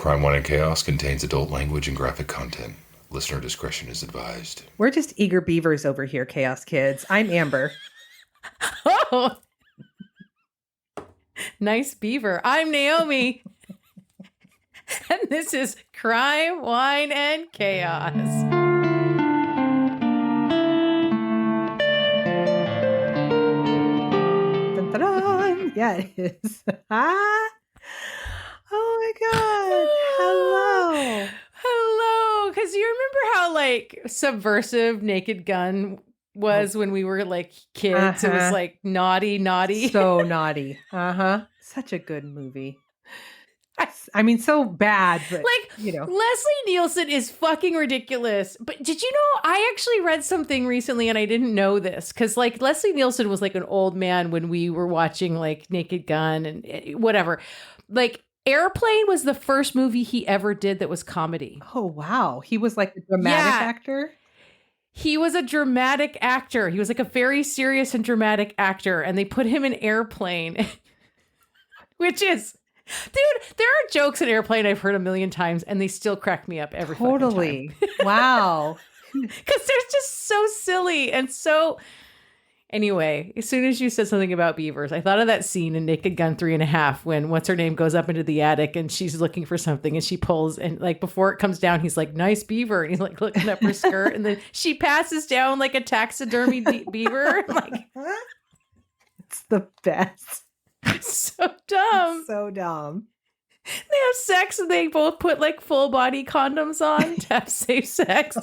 Crime, Wine, and Chaos contains adult language and graphic content. Listener discretion is advised. We're just eager beavers over here, Chaos Kids. I'm Amber. Oh, nice beaver. I'm Naomi. And this is Crime, Wine, and Chaos. Dun, dun, dun. Yeah, it is. Oh my God. Hello. Hello. Because you remember how like subversive Naked Gun was when we were like kids? It was like naughty. So naughty. Such a good movie. I mean, so bad, but like, you know. Leslie Nielsen is fucking ridiculous. But did you know, I actually read something recently and I didn't know this. Because like Leslie Nielsen was like an old man when we were watching like Naked Gun and whatever. Like Airplane was the first movie he ever did that was comedy. Oh, wow. He was like a dramatic actor? He was a dramatic actor. He was like a very serious and dramatic actor. And they put him in Airplane, which is... Dude, there are jokes in Airplane I've heard a million times, and they still crack me up every fucking time. Wow. Because they're just so silly and so... Anyway, as soon as you said something about beavers, I thought of that scene in Naked Gun 3.5 when what's-her-name goes up into the attic and she's looking for something and she pulls, and like before it comes down, he's like, nice beaver. And he's like looking up her skirt, and then she passes down like a taxidermy beaver. Like, it's the best. So dumb. So dumb. They have sex and they both put like full body condoms on to have safe sex.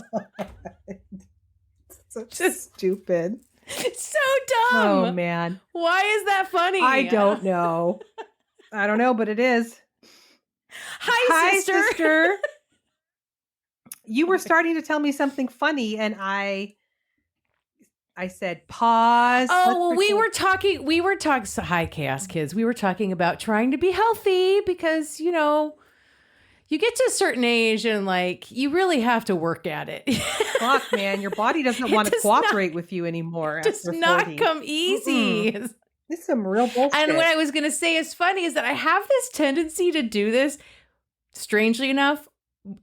So just stupid. So dumb. Oh man. Why is that funny? I don't know. I don't know, but it is. Hi, sister. You were starting to tell me something funny and I said, pause. Oh, well, we were talking, hi, Chaos Kids. We were talking about trying to be healthy because, you know, you get to a certain age and like, you really have to work at it. Fuck, man. Your body doesn't want to cooperate with you anymore. It does not come easy. Mm-mm. It's some real bullshit. And what I was going to say is funny is that I have this tendency to do this, strangely enough,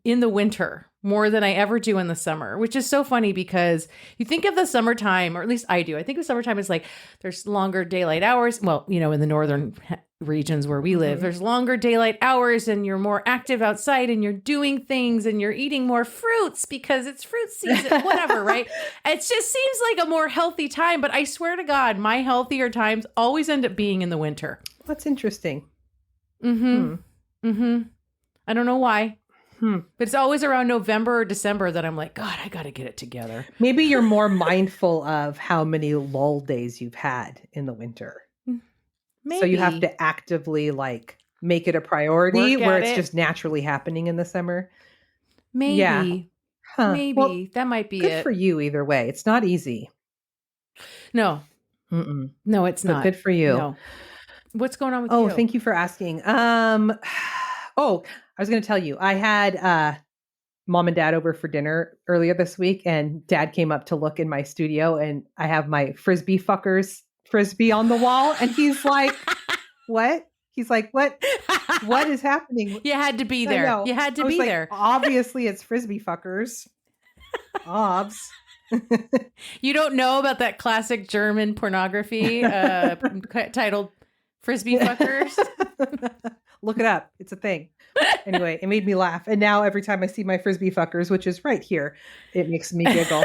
in the winter more than I ever do in the summer, which is so funny because you think of the summertime, or at least I do. I think of summertime as like there's longer daylight hours. Well, you know, in the northern regions where we live, there's longer daylight hours and you're more active outside and you're doing things and you're eating more fruits because it's fruit season, whatever, right? It just seems like a more healthy time. But I swear to God, my healthier times always end up being in the winter. That's interesting. I don't know why. But it's always around November or December that I'm like, God, I got to get it together. Maybe you're more mindful of how many lull days you've had in the winter. Maybe. So you have to actively like make it a priority where it's just naturally happening in the summer. Maybe. Yeah. Huh. Maybe. Well, that might be good it. for you either way. It's not easy. No. No, it's not. Good for you. No. What's going on with you? Oh, thank you for asking. I was going to tell you, I had mom and dad over for dinner earlier this week, and dad came up to look in my studio, and I have my frisbee fuckers frisbee on the wall, and he's like, what? He's like, what is happening? You had to be there. You had to be there. Obviously, it's frisbee fuckers. Obs. You don't know about that classic German pornography titled Frisbee Fuckers? Look it up. It's a thing. Anyway, it made me laugh. And now every time I see my frisbee fuckers, which is right here, it makes me giggle.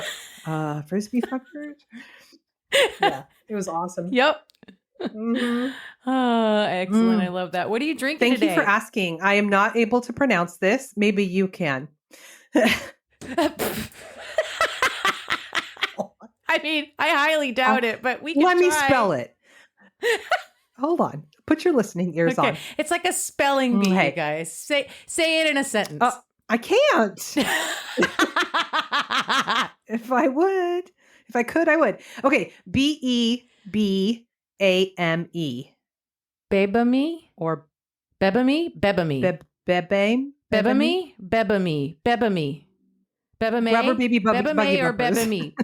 Frisbee fuckers? Yeah, it was awesome. Yep. Oh, excellent. I love that. What are you drinking today? Thank you for asking. I am not able to pronounce this. Maybe you can. I mean, I highly doubt it, but we can Let try. me spell it. Hold on. Put your listening ears on. It's like a spelling bee, you guys. Say it in a sentence. I can't. If I could, I would. Okay. Bebame. Bebame? Or Bebame? Bebame. Bebame? Bebame? Bebame. Bebame. Bebame? Rubber baby Bebame or bumpers. Bebame?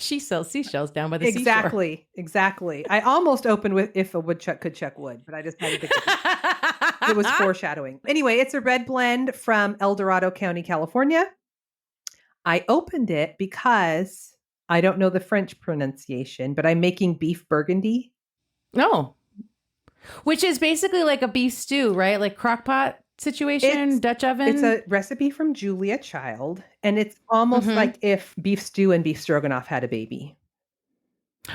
She sells seashells down by the seashore. Exactly. I almost opened with if a woodchuck could chuck wood, but I decided to go. It was foreshadowing. Anyway, it's a red blend from El Dorado County, California. I opened it because I don't know the French pronunciation, but I'm making beef burgundy. No. Which is basically like a beef stew, right? Like crock pot situation, Dutch oven. It's a recipe from Julia Child, and it's almost like if beef stew and beef stroganoff had a baby.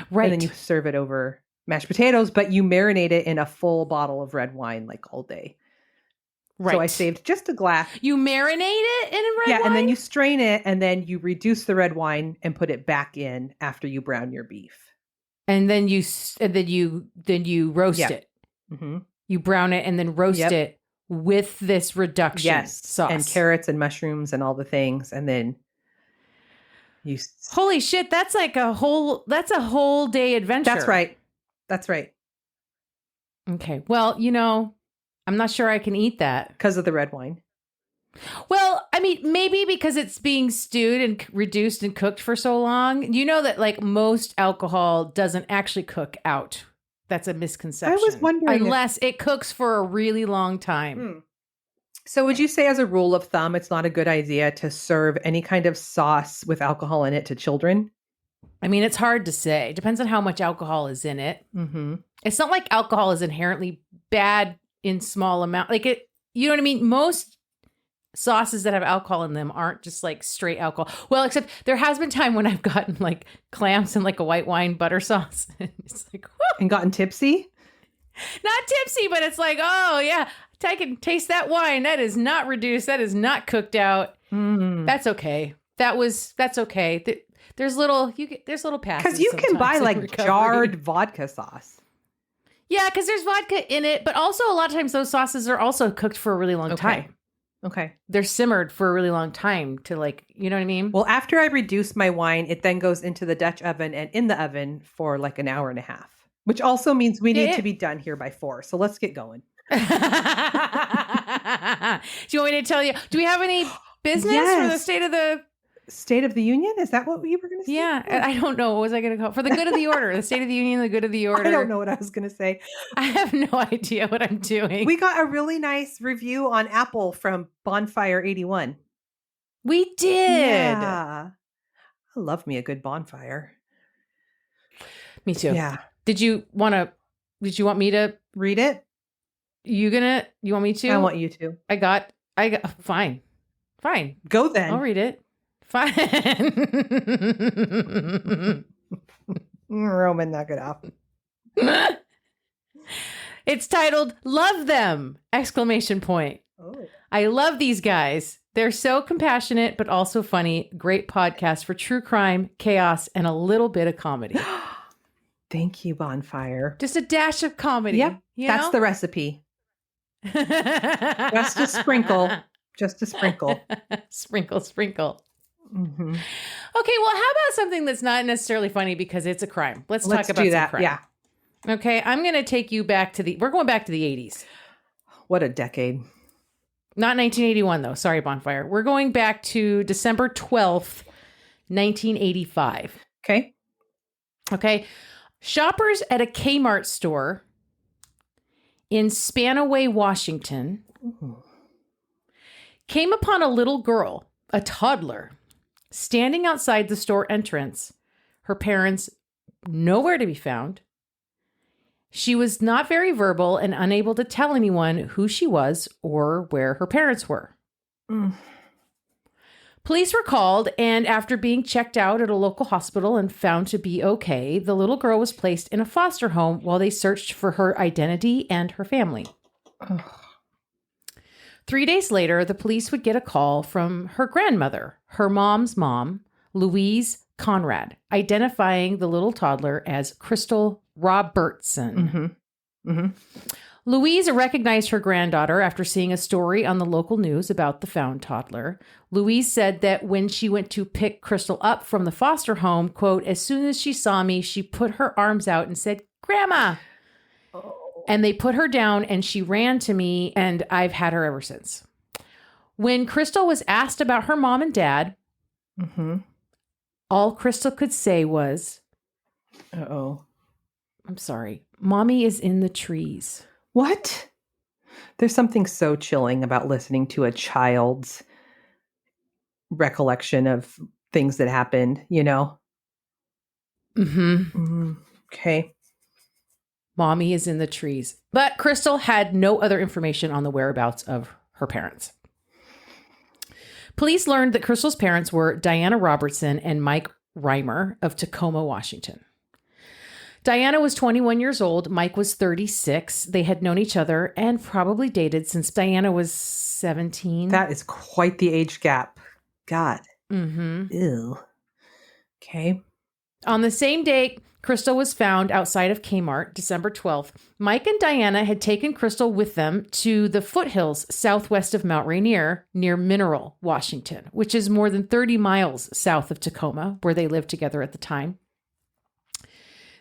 Right. And then you serve it over mashed potatoes, but you marinate it in a full bottle of red wine like all day. Right. So I saved just a glass. You marinate it in red wine? Yeah, and then you strain it, and then you reduce the red wine and put it back in after you brown your beef. And then you roast it. Mm-hmm. You brown it and then roast it with this reduction sauce. And carrots and mushrooms and all the things, and then you. Holy shit! That's a whole day adventure. That's right. Okay. Well, I'm not sure I can eat that because of the red wine. Well, I mean, maybe because it's being stewed and reduced and cooked for so long. You know that like most alcohol doesn't actually cook out. That's a misconception. I was wondering. Unless it cooks for a really long time. So would you say as a rule of thumb, it's not a good idea to serve any kind of sauce with alcohol in it to children? I mean, it's hard to say. Depends on how much alcohol is in it. Mm-hmm. It's not like alcohol is inherently bad in small amount. Like it, you know what I mean? Most sauces that have alcohol in them aren't just like straight alcohol. Well, except there has been time when I've gotten like clams and like a white wine butter sauce. And it's like, whoa. And gotten tipsy? Not tipsy, but it's like, oh yeah, I can taste that wine. That is not reduced. That is not cooked out. That's okay. That's okay. There's little passes. Because you can buy like jarred vodka sauce. Yeah, because there's vodka in it, but also a lot of times those sauces are also cooked for a really long time. Okay. They're simmered for a really long time to like, you know what I mean? Well, after I reduce my wine, it then goes into the Dutch oven and in the oven for like an hour and a half, which also means we need to be done here by 4. So let's get going. Do you want me to tell you? Do we have any business for the State of the Union? Is that what you were going to say? Yeah. I don't know. What was I going to call? For the good of the order. The State of the Union, the good of the order. I don't know what I was going to say. I have no idea what I'm doing. We got a really nice review on Apple from Bonfire 81. We did. Yeah. I love me a good bonfire. Me too. Yeah. Did you want me to read it? You want me to? I want you to. I got, fine. Go then. I'll read it. Fine. Roman, knock it off. It's titled "Love Them!" ! Oh. I love these guys. They're so compassionate, but also funny. Great podcast for true crime, chaos, and a little bit of comedy. Thank you, Bonfire. Just a dash of comedy. Yep. That's the recipe. Just a sprinkle. Sprinkle. Mm-hmm. Okay, well, how about something that's not necessarily funny because it's a crime? Let's talk about do that. Some crime. Yeah. Okay, I'm going to take you back to we're going back to the 80s. What a decade. Not 1981, though. Sorry, Bonfire. We're going back to December 12th, 1985. Okay. Shoppers at a Kmart store in Spanaway, Washington, came upon a little girl, a toddler, standing outside the store entrance. Her parents nowhere to be found. She was not very verbal and unable to tell anyone who she was or where her parents were. Police were called, and after being checked out at a local hospital and found to be okay, the little girl was placed in a foster home while they searched for her identity and her family. 3 days later, the police would get a call from her grandmother, her mom's mom, Louise Conrad, identifying the little toddler as Crystal Robertson. Louise recognized her granddaughter after seeing a story on the local news about the found toddler. Louise said that when she went to pick Crystal up from the foster home, quote, as soon as she saw me, she put her arms out and said, "Grandma." And they put her down and she ran to me, and I've had her ever since. When Crystal was asked about her mom and dad, All Crystal could say was, Uh-oh. I'm sorry, Mommy is in the trees. What? There's something so chilling about listening to a child's recollection of things that happened, you know? Mm-hmm. Okay. Mommy is in the trees. But Crystal had no other information on the whereabouts of her parents. Police learned that Crystal's parents were Diana Robertson and Mike Reimer of Tacoma, Washington. Diana was 21 years old. Mike was 36. They had known each other and probably dated since Diana was 17. That is quite the age gap. God. Mm-hmm. Ew. Okay. On the same day Crystal was found outside of Kmart, December 12th, Mike and Diana had taken Crystal with them to the foothills southwest of Mount Rainier near Mineral, Washington, which is more than 30 miles south of Tacoma, where they lived together at the time.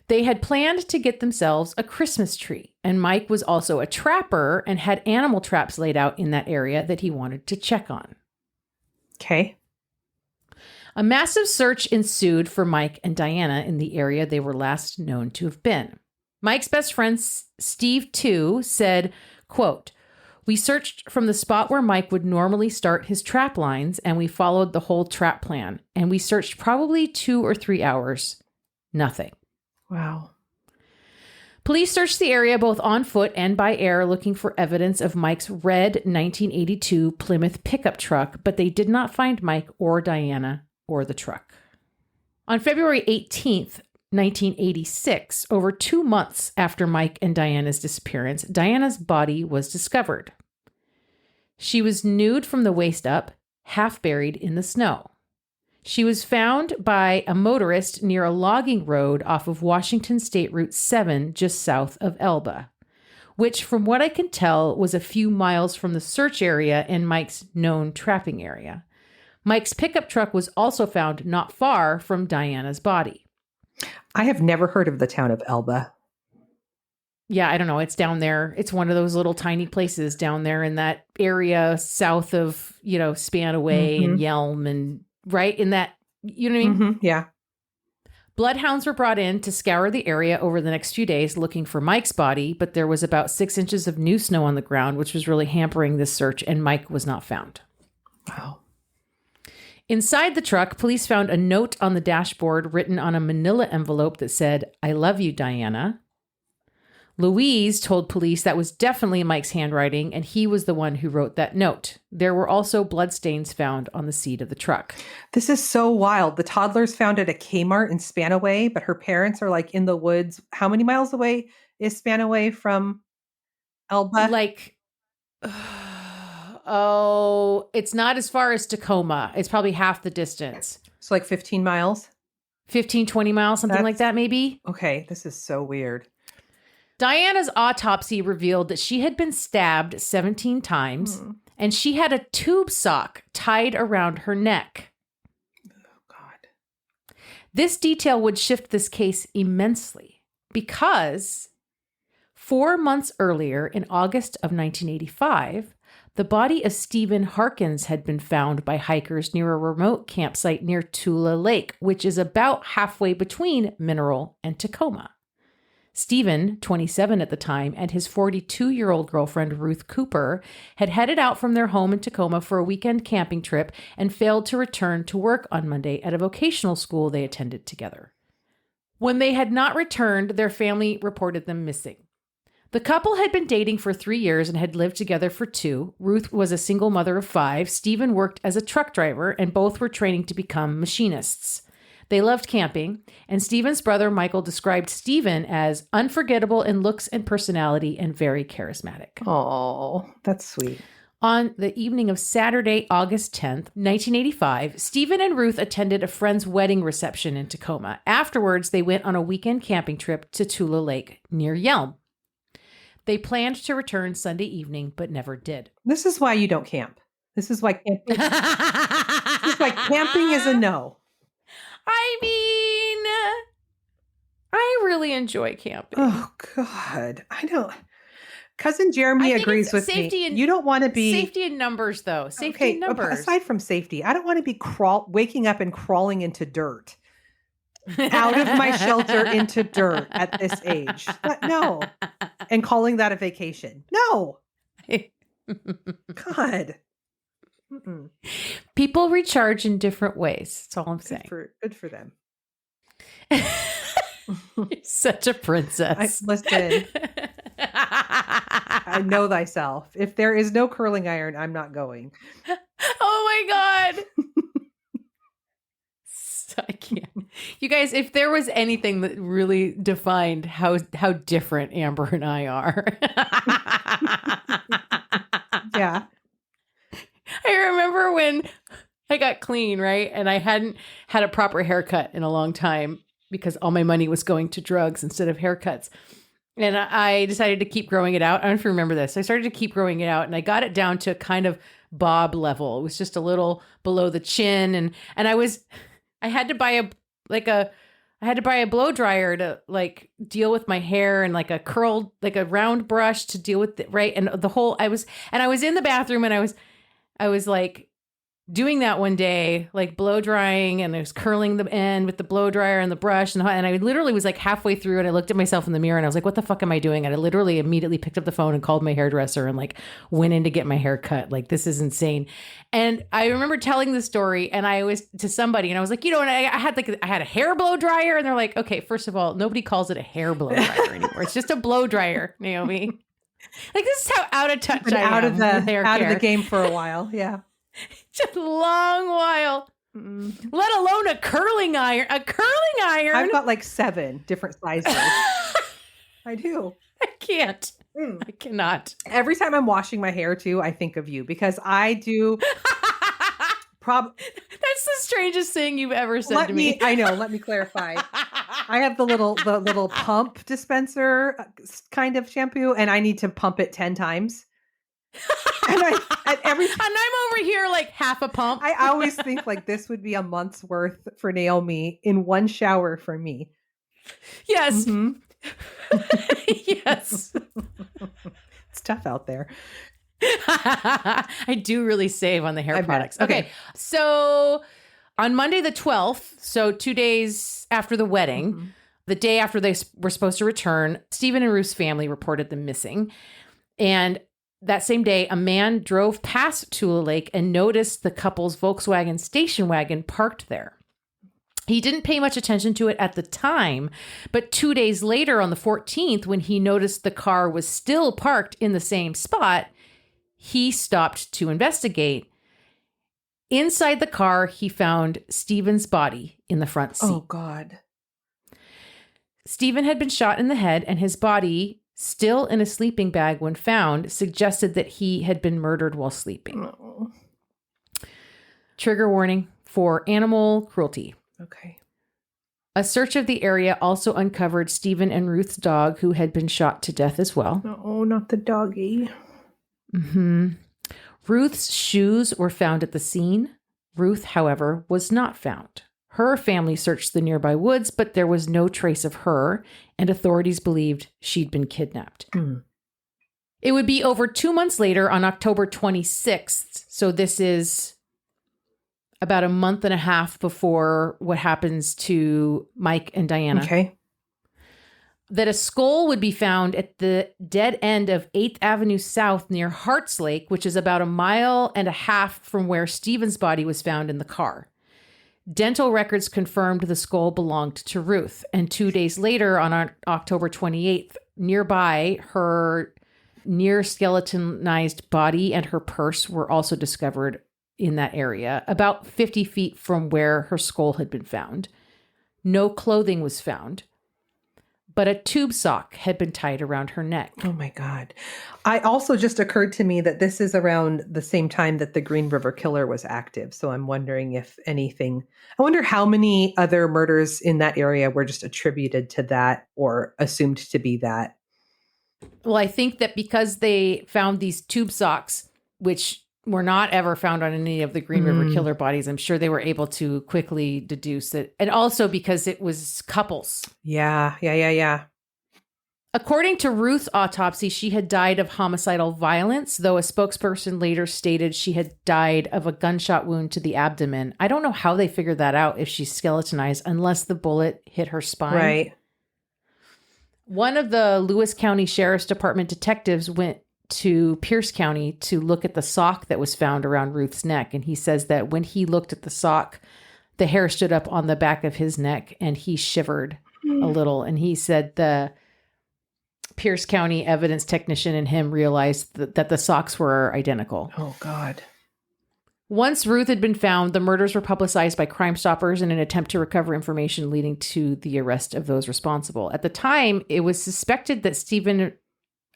They had planned to get themselves a Christmas tree, and Mike was also a trapper and had animal traps laid out in that area that he wanted to check on. Okay. A massive search ensued for Mike and Diana in the area they were last known to have been. Mike's best friend, Steve, too, said, quote, "We searched from the spot where Mike would normally start his trap lines, and we followed the whole trap plan. And we searched probably 2 or 3 hours. Nothing." Wow. Police searched the area both on foot and by air looking for evidence of Mike's red 1982 Plymouth pickup truck, but they did not find Mike or Diana or the truck. On February 18th, 1986, over 2 months after Mike and Diana's disappearance, Diana's body was discovered. She was nude from the waist up, half buried in the snow. She was found by a motorist near a logging road off of Washington State Route 7, just south of Elba, which, from what I can tell, was a few miles from the search area and Mike's known trapping area. Mike's pickup truck was also found not far from Diana's body. I have never heard of the town of Elba. Yeah, I don't know. It's down there. It's one of those little tiny places down there in that area south of, Spanaway and Yelm and right in that, you know what I mean? Mm-hmm. Yeah. Bloodhounds were brought in to scour the area over the next few days looking for Mike's body, but there was about 6 inches of new snow on the ground, which was really hampering this search, and Mike was not found. Wow. Inside the truck, police found a note on the dashboard written on a manila envelope that said, "I love you, Diana." Louise told police that was definitely Mike's handwriting, and he was the one who wrote that note. There were also bloodstains found on the seat of the truck. This is so wild. The toddler's found at a Kmart in Spanaway, but her parents are like in the woods. How many miles away is Spanaway from Elba? It's not as far as Tacoma. It's probably half the distance. So like 15 miles? 15, 20 miles, something like that maybe. Okay, this is so weird. Diana's autopsy revealed that she had been stabbed 17 times and she had a tube sock tied around her neck. Oh, God. This detail would shift this case immensely because 4 months earlier, in August of 1985, the body of Stephen Harkins had been found by hikers near a remote campsite near Tula Lake, which is about halfway between Mineral and Tacoma. Stephen, 27 at the time, and his 42-year-old girlfriend, Ruth Cooper, had headed out from their home in Tacoma for a weekend camping trip and failed to return to work on Monday at a vocational school they attended together. When they had not returned, their family reported them missing. The couple had been dating for 3 years and had lived together for 2. Ruth was a single mother of 5. Stephen worked as a truck driver, and both were training to become machinists. They loved camping, and Stephen's brother Michael described Stephen as unforgettable in looks and personality and very charismatic. Oh, that's sweet. On the evening of Saturday, August 10th, 1985, Stephen and Ruth attended a friend's wedding reception in Tacoma. Afterwards, they went on a weekend camping trip to Tula Lake near Yelm. They planned to return Sunday evening, but never did. This is why you don't camp. This is why camping, camping is a no. I mean, I really enjoy camping. Oh, God. I don't. Cousin Jeremy agrees with me. You don't want to be... Safety in numbers, though. Safety in numbers. Aside from safety, I don't want to be waking up and crawling into dirt out of my shelter into dirt at this age. But no. And calling that a vacation. No. God. Mm-mm. People recharge in different ways. That's all I'm saying. Good for them. You're such a princess. Listen, I know thyself. If there is no curling iron, I'm not going. Oh my God. I can't. You guys, if there was anything that really defined how different Amber and I are. Yeah. I remember when I got clean, right? And I hadn't had a proper haircut in a long time because all my money was going to drugs instead of haircuts. And I decided to keep growing it out. I don't know if you remember this. I started to keep growing it out and I got it down to kind of bob level. It was just a little below the chin. And I had to buy a blow dryer to like deal with my hair and like a curled, like a round brush to deal with it. Right. And I was in the bathroom and I was like doing that one day, like blow drying, and I was curling the end with the blow dryer and the brush. And I literally was like halfway through and I looked at myself in the mirror and I was like, what the fuck am I doing? And I literally immediately picked up the phone and called my hairdresser and like went in to get my hair cut. Like, this is insane. And I remember telling the story and I was to somebody and I was like, and I had a hair blow dryer, and they're like, okay, first of all, nobody calls it a hair blow dryer anymore. It's just a blow dryer, Naomi. Like, this is how out of touch I am. Out of the game for a while. Yeah. Just a long while. Let alone a curling iron. I've got like 7 different sizes. I do. I can't. I cannot. Every time I'm washing my hair too, I think of you because I do. That's the strangest thing you've ever said to me. I know. Let me clarify. I have the little pump dispenser kind of shampoo, and I need to pump it 10 times. And I'm over here like half a pump. I always think like this would be a month's worth for Naomi in one shower for me. Yes. Mm-hmm. Yes. It's tough out there. I do really save on the hair products. Okay. So on Monday the 12th, so 2 days after the wedding, the day after they were supposed to return, Stephen and Ruth's family reported them missing. And that same day, a man drove past Tula Lake and noticed the couple's Volkswagen station wagon parked there. He didn't pay much attention to it at the time, but 2 days later on the 14th, when he noticed the car was still parked in the same spot, he stopped to investigate. Inside the car, he found Stephen's body in the front seat. Oh, God. Stephen had been shot in the head, and his body, still in a sleeping bag when found, suggested that he had been murdered while sleeping. Oh. Trigger warning for animal cruelty. Okay. A search of the area also uncovered Stephen and Ruth's dog, who had been shot to death as well. Oh, not the doggy. Mm-hmm. Ruth's shoes were found at the scene. Ruth, however, was not found. Her family searched the nearby woods, but there was no trace of her, and authorities believed she'd been kidnapped. It would be over 2 months later, on October 26th, so this is about a month and a half before what happens to Mike and Diana. Okay. That a skull would be found at the dead end of 8th Avenue South near Harts Lake, which is about 1.5 miles from where Stephen's body was found in the car. Dental records confirmed the skull belonged to Ruth. And 2 days later, on October 28th, nearby, her near skeletonized body and her purse were also discovered in that area, about 50 feet from where her skull had been found. No clothing was found, but a tube sock had been tied around her neck. Oh my God. I also just occurred to me that this is around the same time that the Green River Killer was active. So I'm wondering if anything, I wonder how many other murders in that area were just attributed to that or assumed to be that. Well, I think that because they found these tube socks, which were not ever found on any of the Green River Killer bodies, I'm sure they were able to quickly deduce it. And also because it was couples. Yeah. According to Ruth's autopsy, she had died of homicidal violence, though a spokesperson later stated she had died of a gunshot wound to the abdomen. I don't know how they figured that out if she's skeletonized, unless the bullet hit her spine. Right. One of the Lewis County Sheriff's Department detectives went to Pierce County to look at the sock that was found around Ruth's neck. And he says that when he looked at the sock, the hair stood up on the back of his neck and he shivered a little. And he said the Pierce County evidence technician and him realized that the socks were identical. Oh, God. Once Ruth had been found, the murders were publicized by Crime Stoppers in an attempt to recover information leading to the arrest of those responsible. At the time, it was suspected that Stephen...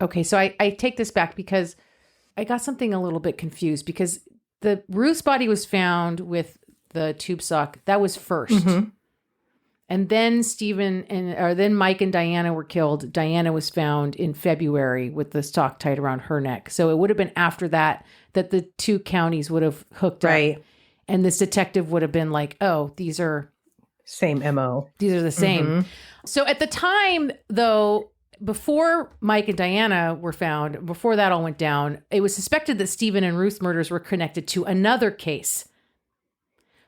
Okay, so I take this back because I got something a little bit confused because the Ruth's body was found with the tube sock. That was first. Mm-hmm. And then then Mike and Diana were killed. Diana was found in February with the sock tied around her neck. So it would have been after that the two counties would have hooked up. And this detective would have been like, oh, these are... Same MO. These are the same. Mm-hmm. So at the time, though, before Mike and Diana were found, before that all went down, it was suspected that Stephen and Ruth's murders were connected to another case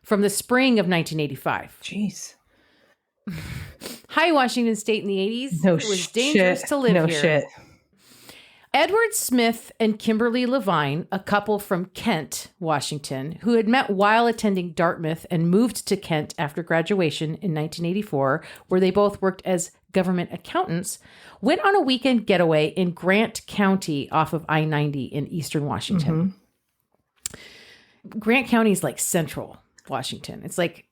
from the spring of 1985. Jeez. Hi, Washington State in the 80s. No it was dangerous to live no here. Shit. Edward Smith and Kimberly Levine, a couple from Kent, Washington, who had met while attending Dartmouth and moved to Kent after graduation in 1984, where they both worked as government accountants, went on a weekend getaway in Grant County off of I-90 in eastern Washington. Mm-hmm. Grant County is like central Washington. It's like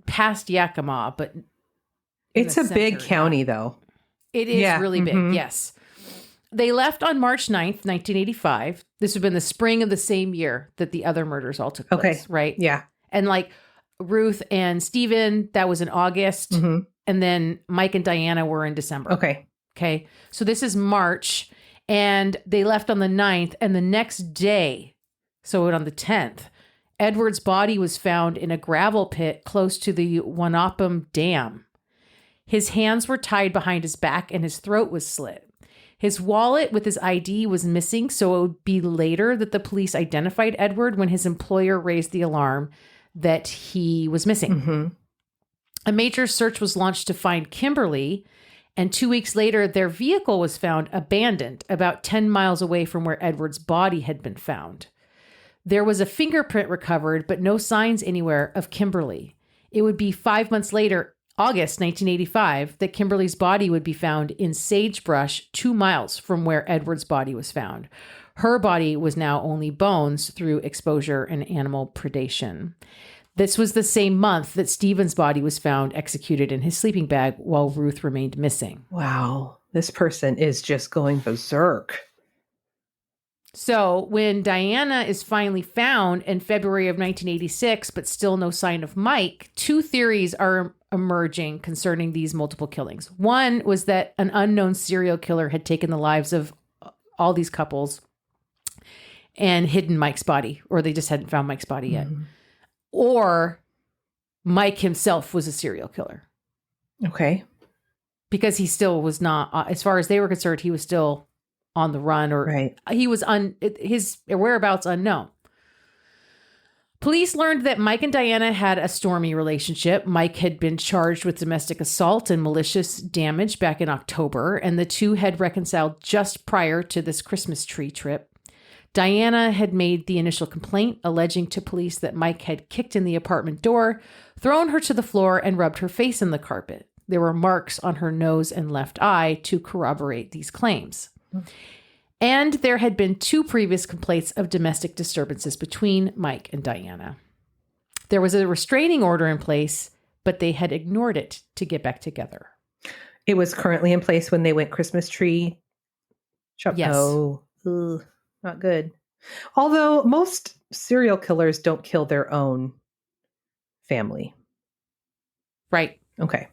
past Yakima, but it's a big county, though. It is really big, yes. They left on March 9th, 1985. This would have been the spring of the same year that the other murders all took place, right? Yeah. And like Ruth and Stephen, that was in August. Mm-hmm. And then Mike and Diana were in December. Okay. So this is March. And they left on the 9th. And the next day, so on the 10th, Edward's body was found in a gravel pit close to the Wanapum Dam. His hands were tied behind his back and his throat was slit. His wallet with his ID was missing, so it would be later that the police identified Edward when his employer raised the alarm that he was missing. Mm-hmm. A major search was launched to find Kimberly, and 2 weeks later, their vehicle was found abandoned about 10 miles away from where Edward's body had been found. There was a fingerprint recovered, but no signs anywhere of Kimberly. It would be 5 months later, August 1985, that Kimberly's body would be found in sagebrush 2 miles from where Edward's body was found. Her body was now only bones through exposure and animal predation. This was the same month that Stephen's body was found executed in his sleeping bag while Ruth remained missing. Wow. This person is just going berserk. So when Diana is finally found in February of 1986, but still no sign of Mike, two theories are emerging concerning these multiple killings. One was that an unknown serial killer had taken the lives of all these couples and hidden Mike's body, or they just hadn't found Mike's body yet. Mm-hmm. Or Mike himself was a serial killer. Okay. Because he still was not, as far as they were concerned, he was still on the run, or he was his whereabouts unknown. Police learned that Mike and Diana had a stormy relationship. Mike had been charged with domestic assault and malicious damage back in October, and the two had reconciled just prior to this Christmas tree trip. Diana had made the initial complaint, alleging to police that Mike had kicked in the apartment door, thrown her to the floor, and rubbed her face in the carpet. There were marks on her nose and left eye to corroborate these claims. And there had been two previous complaints of domestic disturbances between Mike and Diana. There was a restraining order in place, but they had ignored it to get back together. It was currently in place when they went Christmas tree shop. Yes. Oh, not good. Although most serial killers don't kill their own family. Right. Okay.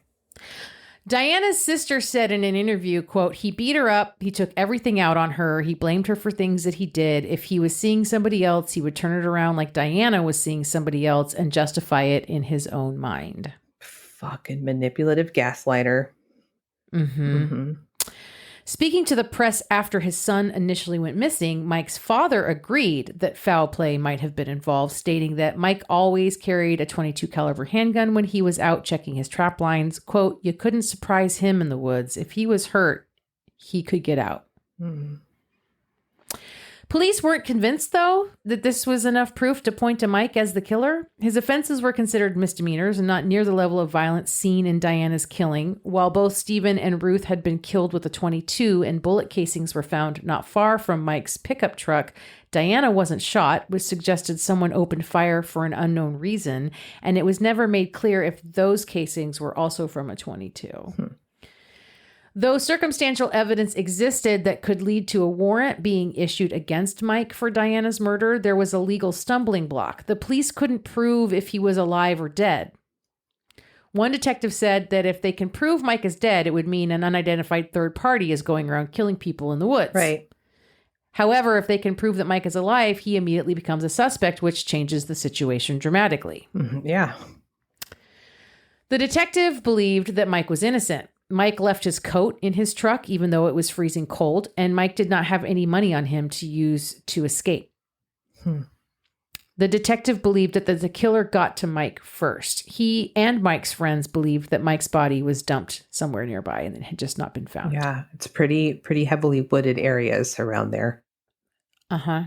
Diana's sister said in an interview, quote, "He beat her up. He took everything out on her. He blamed her for things that he did. If he was seeing somebody else, he would turn it around like Diana was seeing somebody else and justify it in his own mind." Fucking manipulative gaslighter. Mm-hmm. Mm-hmm. Speaking to the press after his son initially went missing, Mike's father agreed that foul play might have been involved, stating that Mike always carried a .22 caliber handgun when he was out checking his trap lines. Quote, "You couldn't surprise him in the woods. If he was hurt, he could get out." Mm. Police weren't convinced, though, that this was enough proof to point to Mike as the killer. His offenses were considered misdemeanors and not near the level of violence seen in Diana's killing. While both Stephen and Ruth had been killed with a .22 and bullet casings were found not far from Mike's pickup truck, Diana wasn't shot, which suggested someone opened fire for an unknown reason, and it was never made clear if those casings were also from a .22. Though circumstantial evidence existed that could lead to a warrant being issued against Mike for Diana's murder, there was a legal stumbling block. The police couldn't prove if he was alive or dead. One detective said that if they can prove Mike is dead, it would mean an unidentified third party is going around killing people in the woods. Right. However, if they can prove that Mike is alive, he immediately becomes a suspect, which changes the situation dramatically. Mm-hmm. Yeah. The detective believed that Mike was innocent. Mike left his coat in his truck, even though it was freezing cold, and Mike did not have any money on him to use to escape. The detective believed that the killer got to Mike first. He and Mike's friends believed that Mike's body was dumped somewhere nearby and it had just not been found. Yeah, it's pretty heavily wooded areas around there. Uh-huh.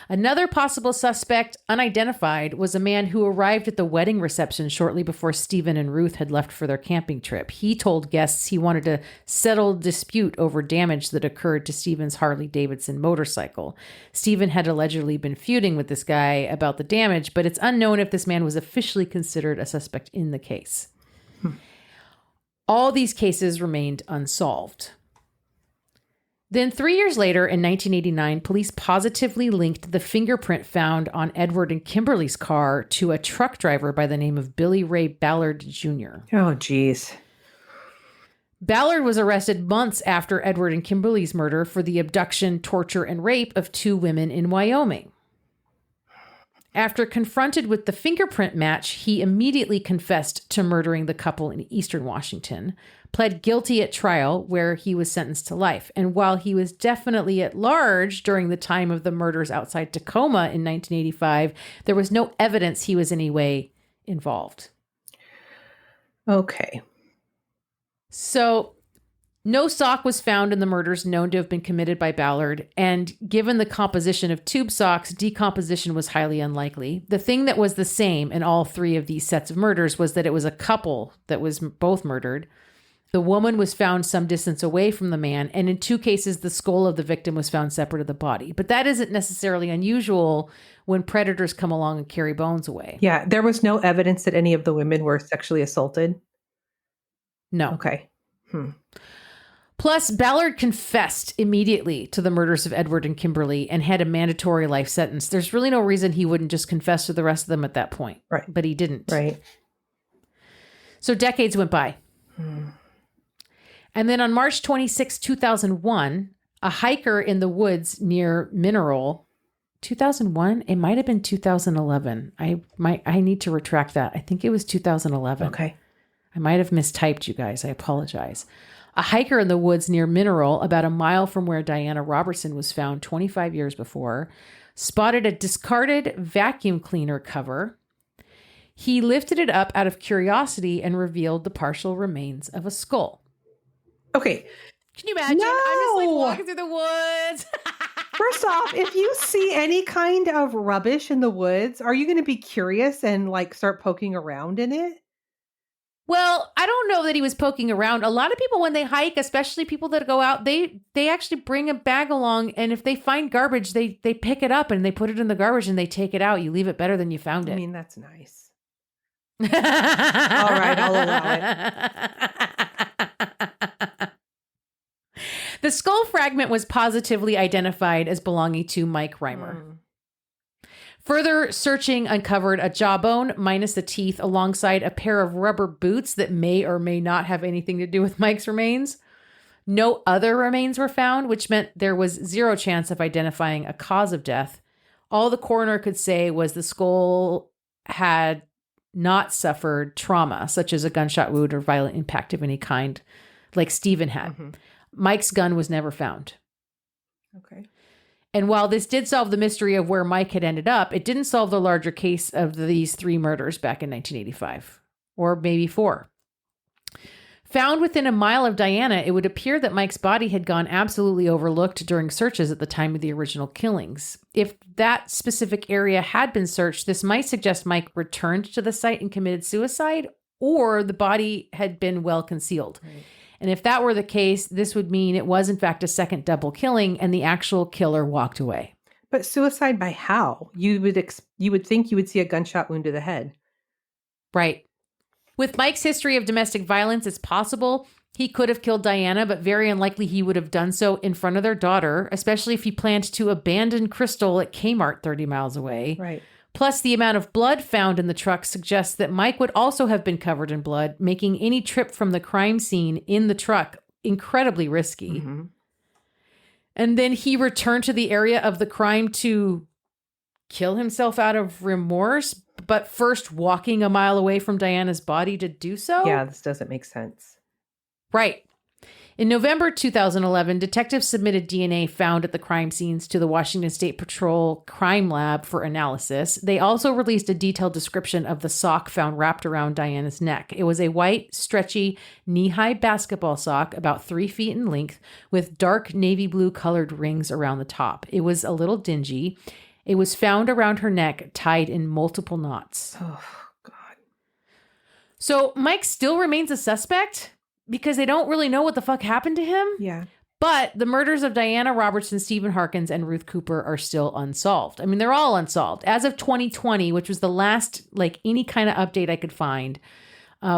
Another possible suspect, unidentified, was a man who arrived at the wedding reception shortly before Stephen and Ruth had left for their camping trip. He told guests he wanted to settle a dispute over damage that occurred to Stephen's Harley-Davidson motorcycle. Stephen had allegedly been feuding with this guy about the damage, but it's unknown if this man was officially considered a suspect in the case. All these cases remained unsolved. Then 3 years later, in 1989, police positively linked the fingerprint found on Edward and Kimberly's car to a truck driver by the name of Billy Ray Ballard Jr. Oh, geez. Ballard was arrested months after Edward and Kimberly's murder for the abduction, torture, and rape of 2 women in Wyoming. After confronted with the fingerprint match, he immediately confessed to murdering the couple in Eastern Washington, pled guilty at trial where he was sentenced to life. And while he was definitely at large during the time of the murders outside Tacoma in 1985, there was no evidence he was in any way involved. Okay. So no sock was found in the murders known to have been committed by Ballard, and given the composition of tube socks, decomposition was highly unlikely. The thing that was the same in all 3 of these sets of murders was that it was a couple that was both murdered. The woman was found some distance away from the man, and in 2 cases, the skull of the victim was found separate of the body. But that isn't necessarily unusual when predators come along and carry bones away. Yeah, there was no evidence that any of the women were sexually assaulted? No. Okay. Plus, Ballard confessed immediately to the murders of Edward and Kimberly and had a mandatory life sentence. There's really no reason he wouldn't just confess to the rest of them at that point. Right. But he didn't. Right. So decades went by. And then on March 26, 2001, a hiker in the woods near Mineral, 2001? It might have been 2011. I need to retract that. I think it was 2011. Okay. I might have mistyped, you guys. I apologize. A hiker in the woods near Mineral, about a mile from where Diana Robertson was found 25 years before, spotted a discarded vacuum cleaner cover. He lifted it up out of curiosity and revealed the partial remains of a skull. Okay. Can you imagine? No! I'm just like walking through the woods. First off, if you see any kind of rubbish in the woods, are you going to be curious and like start poking around in it? Well, I don't know that he was poking around. A lot of people, when they hike, especially people that go out, they actually bring a bag along, and if they find garbage, they pick it up and they put it in the garbage and they take it out. You leave it better than you found it. I mean, that's nice. All right, I'll allow it. The skull fragment was positively identified as belonging to Mike Reimer. Further searching uncovered a jawbone minus the teeth alongside a pair of rubber boots that may or may not have anything to do with Mike's remains. No other remains were found, which meant there was 0 chance of identifying a cause of death. All the coroner could say was the skull had not suffered trauma, such as a gunshot wound or violent impact of any kind, like Stephen had. Mike's gun was never found. Okay. And while this did solve the mystery of where Mike had ended up, it didn't solve the larger case of these 3 murders back in 1985, or maybe 4. Found within a mile of Diana, it would appear that Mike's body had gone absolutely overlooked during searches at the time of the original killings. If that specific area had been searched, this might suggest Mike returned to the site and committed suicide, or the body had been well concealed. Right. And if that were the case, this would mean it was in fact a second double killing and the actual killer walked away. But suicide by how? You would think you would see a gunshot wound to the head. Right. With Mike's history of domestic violence, it's possible he could have killed Diana, but very unlikely he would have done so in front of their daughter, especially if he planned to abandon Crystal at Kmart 30 miles away. Right. Plus, the amount of blood found in the truck suggests that Mike would also have been covered in blood, making any trip from the crime scene in the truck incredibly risky. Mm-hmm. And then he returned to the area of the crime to kill himself out of remorse, but first walking a mile away from Diana's body to do so? Yeah, this doesn't make sense. Right. In November 2011, detectives submitted DNA found at the crime scenes to the Washington State Patrol Crime Lab for analysis. They also released a detailed description of the sock found wrapped around Diana's neck. It was a white, stretchy, knee-high basketball sock about 3 feet in length with dark navy blue colored rings around the top. It was a little dingy. It was found around her neck, tied in multiple knots. Oh, God. So Mike still remains a suspect because they don't really know what the fuck happened to him. Yeah. But the murders of Diana Robertson, Stephen Harkins, and Ruth Cooper are still unsolved. I mean, they're all unsolved. As of 2020, which was the last, any kind of update I could find,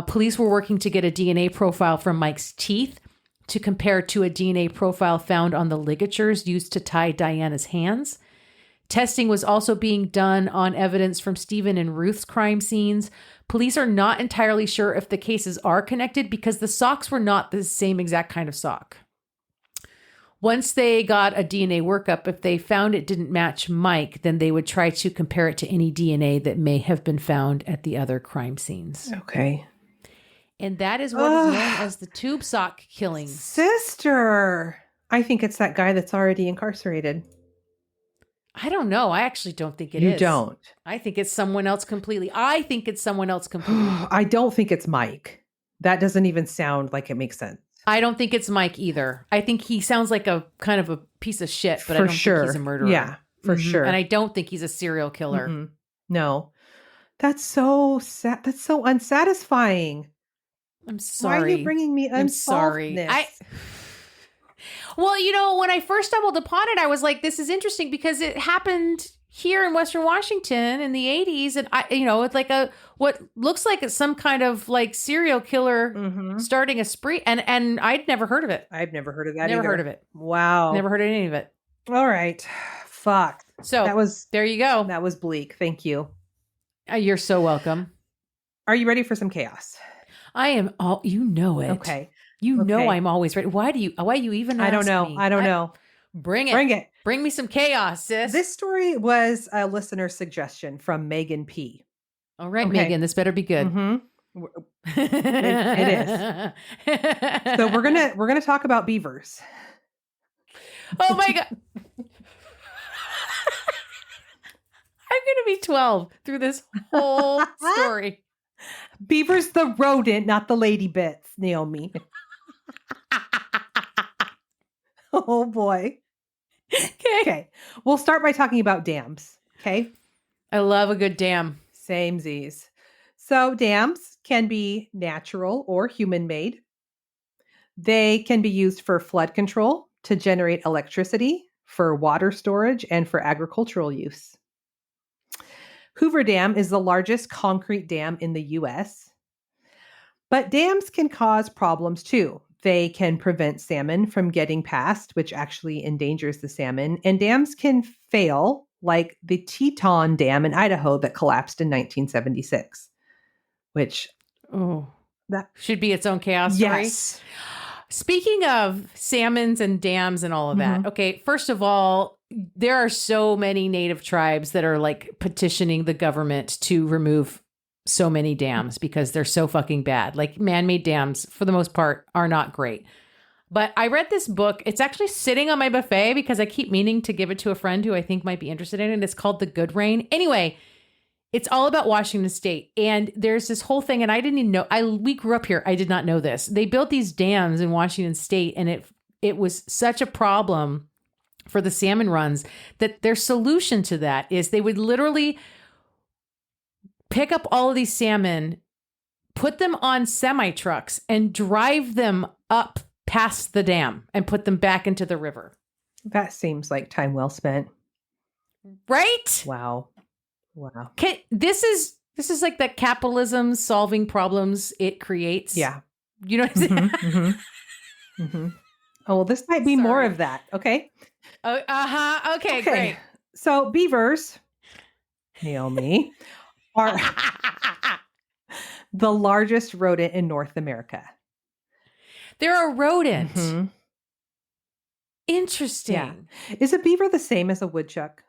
police were working to get a DNA profile from Mike's teeth to compare to a DNA profile found on the ligatures used to tie Diana's hands. Testing was also being done on evidence from Stephen and Ruth's crime scenes. Police are not entirely sure if the cases are connected because the socks were not the same exact kind of sock. Once they got a DNA workup, if they found it didn't match Mike, then they would try to compare it to any DNA that may have been found at the other crime scenes. Okay. And that is what is known as the tube sock killing. Sister! I think it's that guy that's already incarcerated. I don't know. I actually don't think it is. You don't? I think it's someone else completely. I don't think it's Mike. That doesn't even sound like it makes sense. I don't think it's Mike either. I think he sounds like a kind of a piece of shit, but I don't think he's a murderer. Yeah, for sure. And I don't think he's a serial killer. Mm-hmm. No. That's so sad. That's so unsatisfying. I'm sorry. Why are you bringing me unsolvedness? I'm sorry. Well, when I first stumbled upon it, I was like, this is interesting because it happened here in Western Washington in the 80s. And it's like what looks like it's some kind of serial killer starting a spree. And I'd never heard of it. I've never heard of that Never either. heard of it. Wow. Never heard of any of it. All right. Fuck. So there you go. That was bleak. Thank you. You're so welcome. Are you ready for some chaos? I am all, it. Okay. You know I'm always ready. Why do you even ask I don't know. me? I don't know. Bring it. Bring it. Bring me some chaos, sis. This story was a listener suggestion from Megan P. All right, okay. Megan, this better be good. Mm-hmm. It is. So we're gonna talk about beavers. Oh my God. I'm gonna be 12 through this whole story. Beaver's the rodent, not the lady bits, Naomi. Oh boy. Okay. We'll start by talking about dams. Okay. I love a good dam. Samesies. So dams can be natural or human-made. They can be used for flood control, to generate electricity, for water storage, and for agricultural use. Hoover Dam is the largest concrete dam in the U.S. But dams can cause problems too. They can prevent salmon from getting past, which actually endangers the salmon. And dams can fail, like the Teton Dam in Idaho that collapsed in 1976, which that should be its own chaos story. Yes. Speaking of salmons and dams and all of that, okay, first of all, there are so many native tribes that are petitioning the government to remove so many dams because they're so fucking bad. Man-made dams, for the most part, are not great. But I read this book. It's actually sitting on my buffet because I keep meaning to give it to a friend who I think might be interested in it. It's called The Good Rain. Anyway, it's all about Washington State. And there's this whole thing, and I didn't even know. We grew up here. I did not know this. They built these dams in Washington State, and it was such a problem for the salmon runs that their solution to that is they would literally pick up all of these salmon, put them on semi-trucks, and drive them up past the dam and put them back into the river. That seems like time well spent. Right? Wow. Wow. This is like that capitalism solving problems it creates. Yeah. You know what I'm saying? Mm-hmm. Mm-hmm. Oh, well, this might be more of that. Okay. Oh, okay, great. So beavers, Naomi, are the largest rodent in North America. They're a rodent. Mm-hmm. Interesting. Yeah. Is a beaver the same as a woodchuck?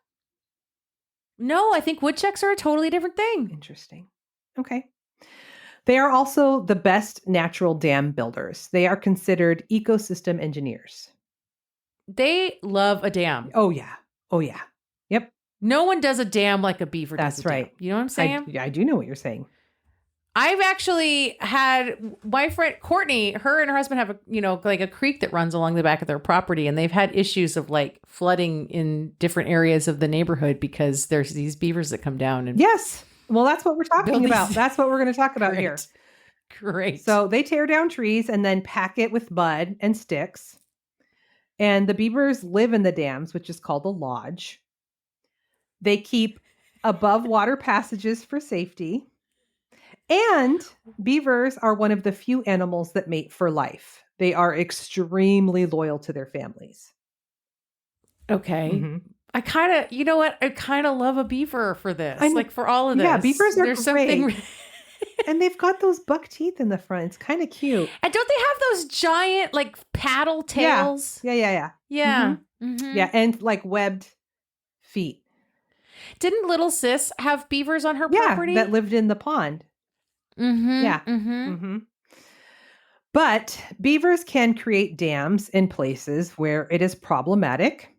No, I think woodchucks are a totally different thing. Interesting. Okay. They are also the best natural dam builders. They are considered ecosystem engineers. They love a dam. Oh, yeah. Oh, yeah. Yep. No one does a dam like a beaver does. That's right. Dam. You know what I'm saying? I do know what you're saying. I've actually had my friend Courtney, her and her husband have like a creek that runs along the back of their property, and they've had issues of like flooding in different areas of the neighborhood because there's these beavers that come down and Yes. Well, that's what we're talking about. That's what we're going to talk about here. Great. So they tear down trees and then pack it with mud and sticks. And the beavers live in the dams, which is called a lodge. They keep above water passages for safety. And beavers are one of the few animals that mate for life. They are extremely loyal to their families. Okay. Mm-hmm. I kind of, you know what? I kind of love a beaver for this. Like for all of this. Yeah, beavers are There's great. Something... And they've got those buck teeth in the front. It's kind of cute. And don't they have those giant like paddle tails? Yeah. Yeah. Mm-hmm. Mm-hmm. Yeah, and like webbed feet. Didn't little sis have beavers on her property? Yeah, that lived in the pond. Mm-hmm. Yeah. Mm-hmm. Mm-hmm. But beavers can create dams in places where it is problematic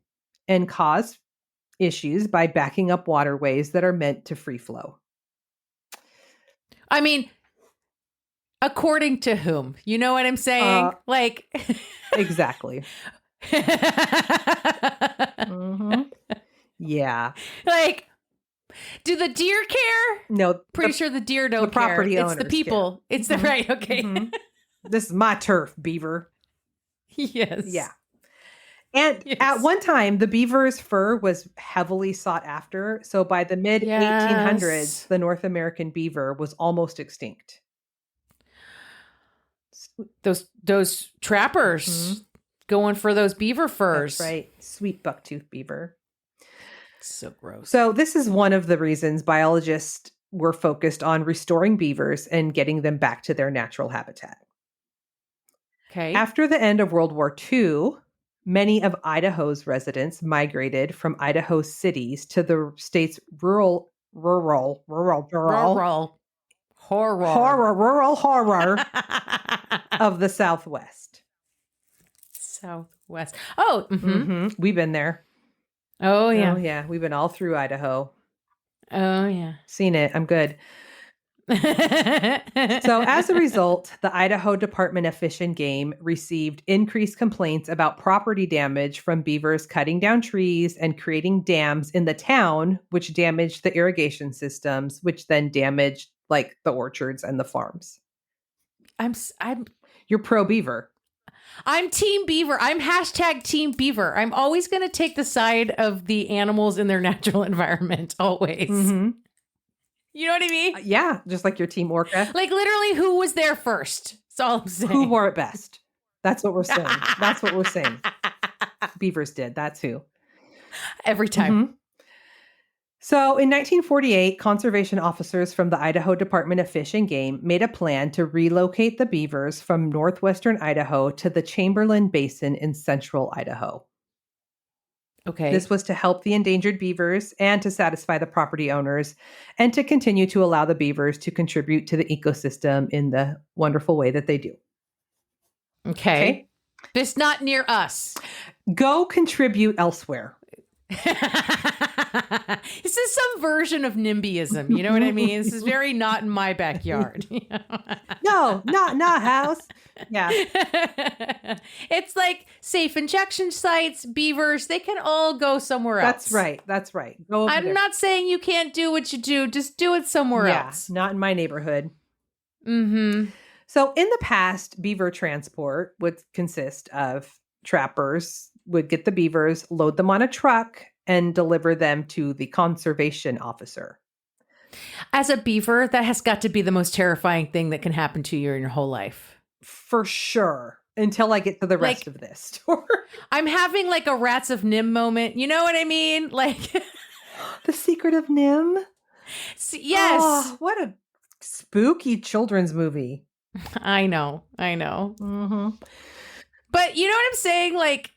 and cause issues by backing up waterways that are meant to free flow. I mean, according to whom? You know what I'm saying? Like Exactly. Mm-hmm. Yeah. Like, do the deer care? No. Pretty sure the deer don't care. Property It's the owners people. care. It's the right. Okay. Mm-hmm. This is my turf, beaver. Yes. Yeah. And at one time, the beaver's fur was heavily sought after. So by the mid 1800s, the North American beaver was almost extinct. Those trappers going for those beaver furs. That's right. Sweet bucktooth beaver. So gross. So this is one of the reasons biologists were focused on restoring beavers and getting them back to their natural habitat. Okay. After the end of World War II, many of Idaho's residents migrated from Idaho cities to the state's rural horror of the Southwest. Southwest. Oh, We've been there. Oh, yeah. Oh, yeah. We've been all through Idaho. Oh, yeah. Seen it. I'm good. So as a result, the Idaho Department of Fish and Game received increased complaints about property damage from beavers cutting down trees and creating dams in the town, which damaged the irrigation systems, which then damaged like the orchards and the farms. You're pro beaver. I'm team beaver. I'm hashtag team beaver. I'm always going to take the side of the animals in their natural environment. Always. Mm-hmm. You know what I mean? Yeah. Just like your team orca. Like literally who was there first? That's all I'm saying. Who wore it best? That's what we're saying. That's what we're saying. Beavers did. That's who. Every time. Mm-hmm. So in 1948, conservation officers from the Idaho Department of Fish and Game made a plan to relocate the beavers from northwestern Idaho to the Chamberlain Basin in central Idaho. Okay. This was to help the endangered beavers and to satisfy the property owners and to continue to allow the beavers to contribute to the ecosystem in the wonderful way that they do. Okay. This not near us. Go contribute elsewhere. This is some version of NIMBYism. You know what I mean? This is very not in my backyard. No, not house. Yeah. It's like safe injection sites, beavers, they can all go somewhere else. That's right. Go over I'm there. not saying you can't do what you do. Just do it somewhere else. Not in my neighborhood. Mm-hmm. So in the past, beaver transport would consist of trappers would get the beavers, load them on a truck, and deliver them to the conservation officer. As a beaver, that has got to be the most terrifying thing that can happen to you in your whole life. For sure. Until I get to the rest of this story. I'm having like a Rats of Nim moment. You know what I mean? Like The Secret of Nim? Yes. Oh, what a spooky children's movie. I know. Mm-hmm. But you know what I'm saying? Like,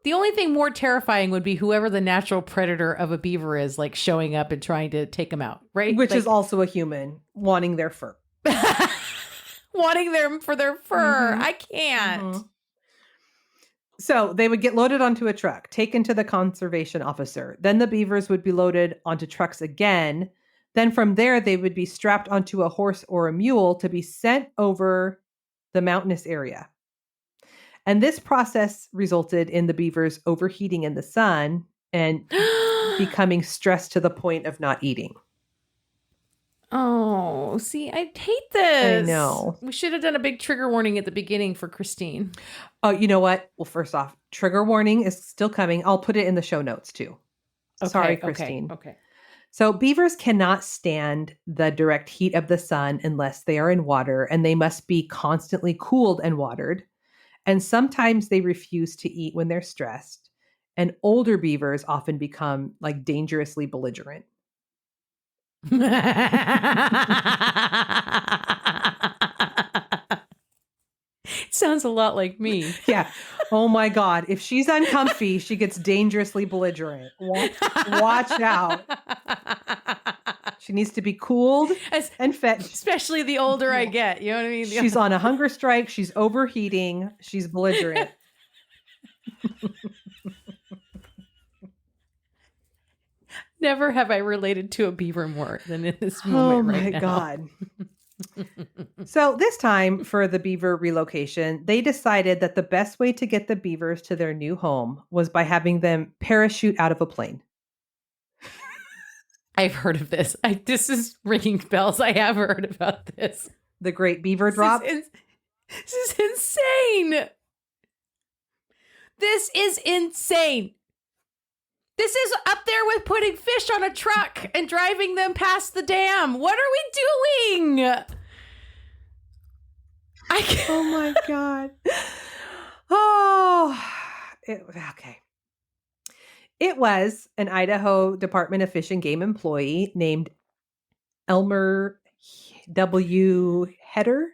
the only thing more terrifying would be whoever the natural predator of a beaver is, like, showing up and trying to take them out, right? Which like, is also a human wanting their fur. wanting them for their fur. Mm-hmm. I can't. Mm-hmm. So they would get loaded onto a truck, taken to the conservation officer. Then the beavers would be loaded onto trucks again. Then from there, they would be strapped onto a horse or a mule to be sent over the mountainous area. And this process resulted in the beavers overheating in the sun and becoming stressed to the point of not eating. Oh, see, I hate this. I know. We should have done a big trigger warning at the beginning for Christine. Oh, you know what? Well, first off, trigger warning is still coming. I'll put it in the show notes too. Sorry, Christine. Okay. So beavers cannot stand the direct heat of the sun unless they are in water, and they must be constantly cooled and watered. And sometimes they refuse to eat when they're stressed. And older beavers often become like dangerously belligerent. Sounds a lot like me. Yeah. Oh my God. If she's uncomfy, she gets dangerously belligerent. Watch out. She needs to be cooled and fed. Especially the older I get. You know what I mean? She's on a hunger strike. She's overheating. She's belligerent. Never have I related to a beaver more than in this moment right now. God. So this time for the beaver relocation, they decided that the best way to get the beavers to their new home was by having them parachute out of a plane. I've heard of this. This is ringing bells. I have heard about this. The Great Beaver Drop. This is insane. This is insane. This is up there with putting fish on a truck and driving them past the dam. What are we doing? Oh my God. Oh, okay. It was an Idaho Department of Fish and Game employee named Elmer W. Heder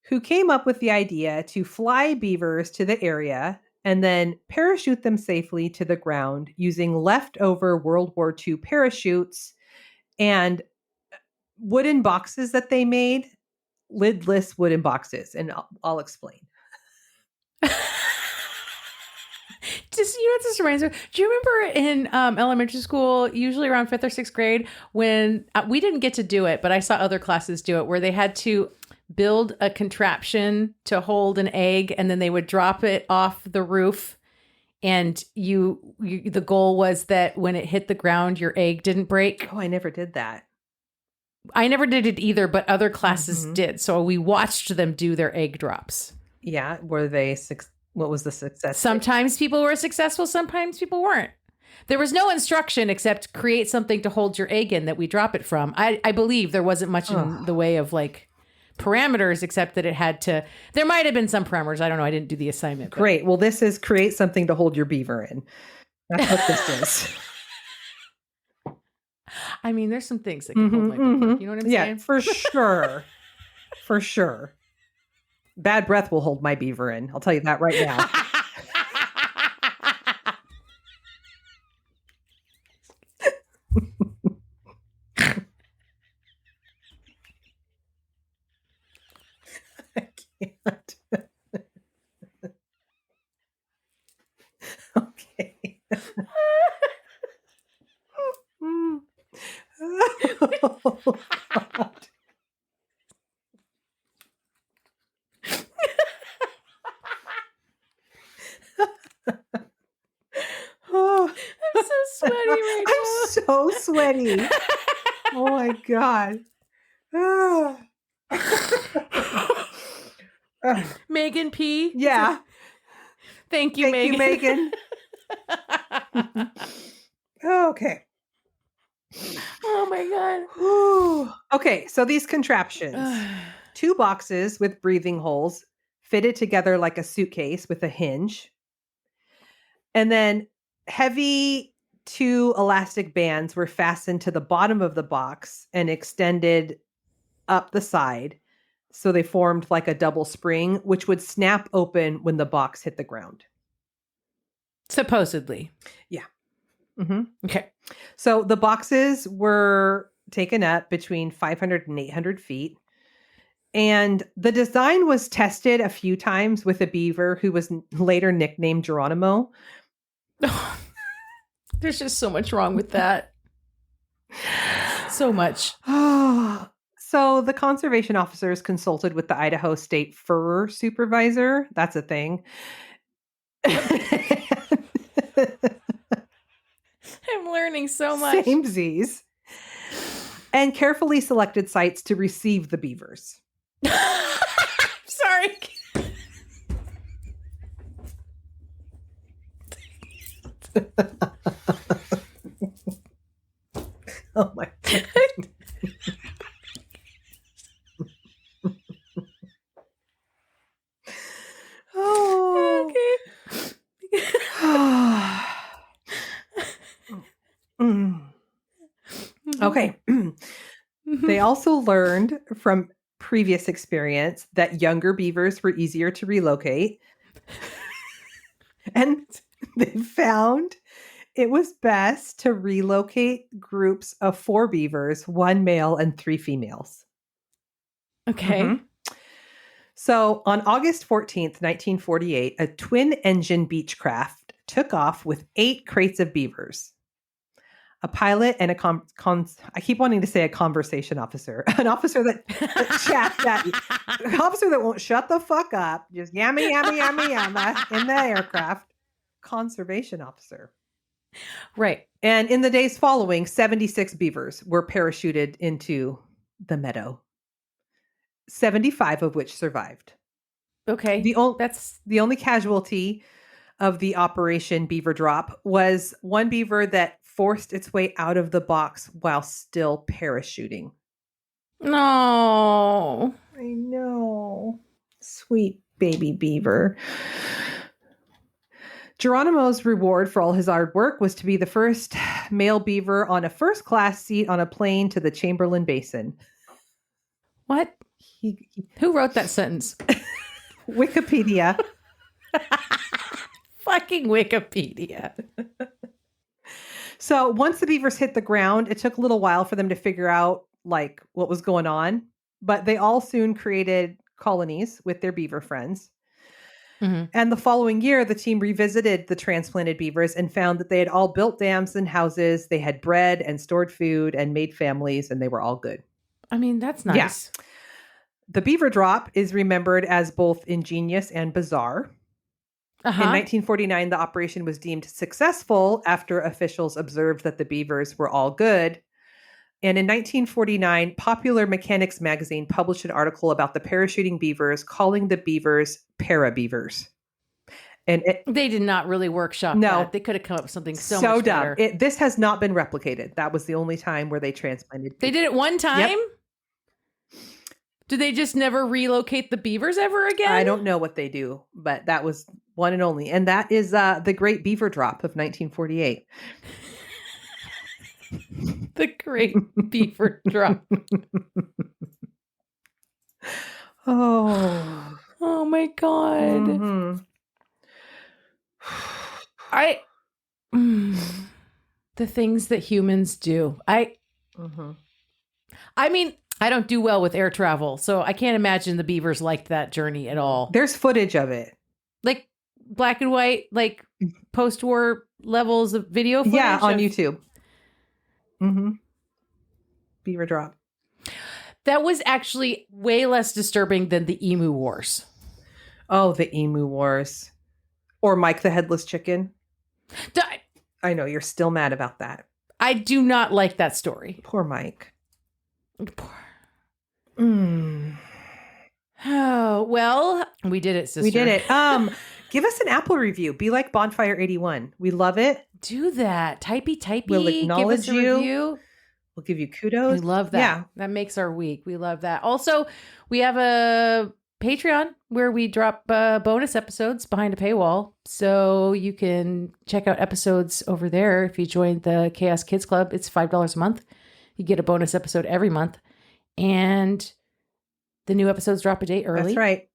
who came up with the idea to fly beavers to the area and then parachute them safely to the ground using leftover World War II parachutes and wooden boxes that they made, lidless wooden boxes. And I'll explain. Just, you know what this reminds me of? Do you remember in elementary school, usually around 5th or 6th grade, when we didn't get to do it, but I saw other classes do it, where they had to build a contraption to hold an egg and then they would drop it off the roof. And the goal was that when it hit the ground, your egg didn't break. Oh, I never did that. I never did it either, but other classes did. So we watched them do their egg drops. Yeah. Were they, what was the success? Sometimes people were successful. Sometimes people weren't. There was no instruction except create something to hold your egg in that we drop it from. I believe there wasn't much in the way of like parameters, except that it had to, there might have been some parameters. I don't know. I didn't do the assignment. Great. Well, this is create something to hold your beaver in. That's what this is. I mean, there's some things that can hold my beaver. You know what I'm saying? Yeah, for sure. For sure. Bad breath will hold my beaver in. I'll tell you that right now. I can't. Oh, I'm so sweaty right now. I'm so sweaty. Oh my God. Ah. Megan P. Yeah. Thank you, Thank Megan. you, Megan. Okay. Oh my God. Whew. Okay, so these contraptions, 2 boxes with breathing holes fitted together like a suitcase with a hinge. And then heavy 2 elastic bands were fastened to the bottom of the box and extended up the side. So they formed like a double spring, which would snap open when the box hit the ground. Supposedly. Yeah. Mm-hmm. Okay. So the boxes were taken up between 500 and 800 feet. And the design was tested a few times with a beaver who was later nicknamed Geronimo. There's just so much wrong with that. So much. So the conservation officers consulted with the Idaho State Fur Supervisor. That's a thing. I'm learning so much. Samesies. And carefully selected sites to receive the beavers. Sorry. Oh my God. Oh. Okay. Mm. Okay. They also learned from previous experience that younger beavers were easier to relocate. And they found it was best to relocate groups of 4 beavers, 1 male and 3 females. Okay. Mhm. So on August 14th, 1948, a twin-engine Beechcraft took off with 8 crates of beavers. A pilot and I keep wanting to say a conversation officer, an officer that chats at you, an officer that won't shut the fuck up, just yammy, yammy, yammy, yamma in the aircraft. Conservation officer. Right. And in the days following, 76 beavers were parachuted into the meadow, 75 of which survived. Okay. The only casualty of the Operation Beaver Drop was one beaver that forced its way out of the box while still parachuting. No. I know. Sweet baby beaver. Geronimo's reward for all his hard work was to be the first male beaver on a first-class seat on a plane to the Chamberlain Basin. What? Who wrote that sentence? Wikipedia. Fucking Wikipedia. So once the beavers hit the ground, it took a little while for them to figure out like what was going on, but they all soon created colonies with their beaver friends. Mm-hmm. And the following year, the team revisited the transplanted beavers and found that they had all built dams and houses. They had bred and stored food and made families, and they were all good. I mean, that's nice. Yeah. The beaver drop is remembered as both ingenious and bizarre. Uh-huh. In 1949, the operation was deemed successful after officials observed that the beavers were all good. And in 1949, Popular Mechanics magazine published an article about the parachuting beavers, calling the beavers para-beavers. And they did not really workshop that. They could have come up with something so much dumb. better. This has not been replicated. That was the only time where they transplanted. They did it one time? Yep. Did they just never relocate the beavers ever again? I don't know what they do, but that was one and only. And that is the Great Beaver Drop of 1948. The Great Beaver Drop. Oh my God. Mm-hmm. The things that humans do. I mean, I don't do well with air travel, so I can't imagine the beavers liked that journey at all. There's footage of it. Like black and white, like post-war levels of video footage? Yeah, on YouTube. Mm-hmm. Beaver Drop. That was actually way less disturbing than the Emu Wars. Oh, the Emu Wars. Or Mike the Headless Chicken. D- I know, you're still mad about that. I do not like that story. Poor Mike. Poor. Mm. Oh, well, we did it, sister. We did it. Give us an Apple review. Be like Bonfire81. We love it. Do that. Typey. We'll acknowledge Give us a you. review. We'll give you kudos. We love that. Yeah. That makes our week. We love that. Also, we have a Patreon where we drop bonus episodes behind a paywall. So you can check out episodes over there. If you join the Chaos Kids Club, it's $5 a month. You get a bonus episode every month. And the new episodes drop a day early. That's right.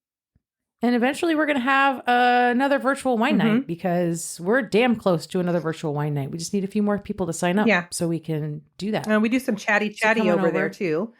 And eventually we're going to have another virtual wine night because we're damn close to another virtual wine night. We just need a few more people to sign up so we can do that. And we do some chatty over there too.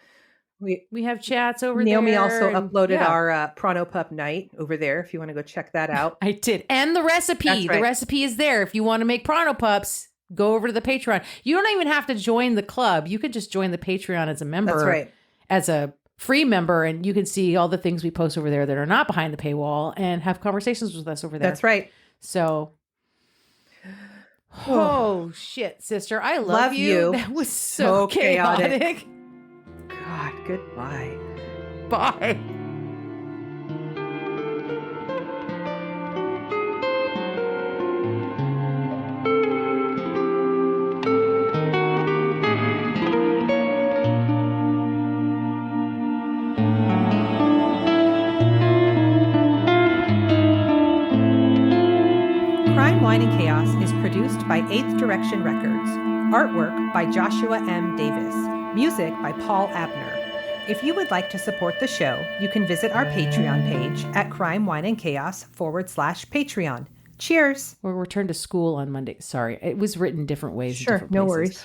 We have chats over Naomi there. also uploaded our Prono Pup night over there if you want to go check that out. I did. And the recipe. That's right. The recipe is there. If you want to make Prono Pups, go over to the Patreon. You don't even have to join the club. You can just join the Patreon as a member. That's right. As a free member, and you can see all the things we post over there that are not behind the paywall and have conversations with us over there. That's right. So, oh shit, sister, I love you. That was so chaotic. God, goodbye. Bye. Crime, Wine, and Chaos is produced by 8th Direction Records. Artwork by Joshua M. Davis. Music by Paul Abner. If you would like to support the show, you can visit our Patreon page at Crime, Wine, and Chaos /Patreon. Cheers. We'll return to school on Monday. Sorry, it was written different ways. Sure, in different no places. worries.